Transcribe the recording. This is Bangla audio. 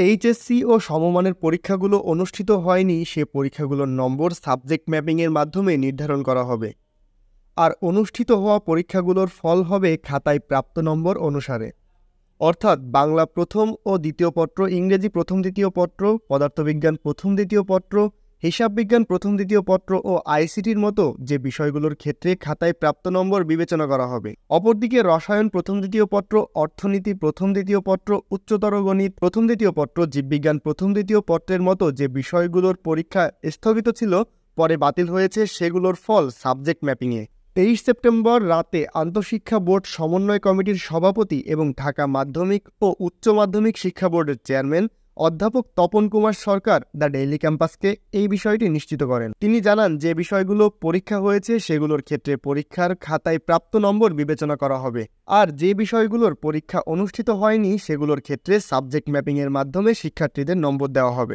এইচএসসি ও সমমানের পরীক্ষাগুলো অনুষ্ঠিত হয়নি, সে পরীক্ষাগুলোর নম্বর সাবজেক্ট ম্যাপিংয়ের মাধ্যমে নির্ধারণ করা হবে। আর অনুষ্ঠিত হওয়া পরীক্ষাগুলোর ফল হবে খাতায় প্রাপ্ত নম্বর অনুসারে। অর্থাৎ বাংলা প্রথম ও দ্বিতীয় পত্র, ইংরেজি প্রথম দ্বিতীয় পত্র, পদার্থবিজ্ঞান প্রথম দ্বিতীয় পত্র, হিসাব বিজ্ঞান প্রথম দ্বিতীয় পত্র ও আইসিটির মতো যে বিষয়গুলোর ক্ষেত্রে খাতায় প্রাপ্ত নম্বর বিবেচনা করা হবে। অপরদিকে রসায়ন প্রথম দ্বিতীয় পত্র, অর্থনীতি প্রথম দ্বিতীয় পত্র, উচ্চতর গণিত প্রথম দ্বিতীয় পত্র, জীববিজ্ঞান প্রথম দ্বিতীয় পত্রের মতো যে বিষয়গুলোর পরীক্ষা স্থগিত ছিল, পরে বাতিল হয়েছে, সেগুলোর ফল সাবজেক্ট ম্যাপিংয়ে 23 সেপ্টেম্বর রাতে আন্তঃশিক্ষা বোর্ড সমন্বয় কমিটির সভাপতি এবং ঢাকা মাধ্যমিক ও উচ্চ মাধ্যমিক শিক্ষা বোর্ডের চেয়ারম্যান অধ্যাপক তপন কুমার সরকার দ্য ডেইলি ক্যাম্পাসকে এই বিষয়টি নিশ্চিত করেন। তিনি জানান, যে বিষয়গুলো পরীক্ষা হয়েছে সেগুলোর ক্ষেত্রে পরীক্ষার খাতায় প্রাপ্ত নম্বর বিবেচনা করা হবে, আর যে বিষয়গুলোর পরীক্ষা অনুষ্ঠিত হয়নি সেগুলোর ক্ষেত্রে সাবজেক্ট ম্যাপিংয়ের মাধ্যমে শিক্ষার্থীদের নম্বর দেওয়া হবে।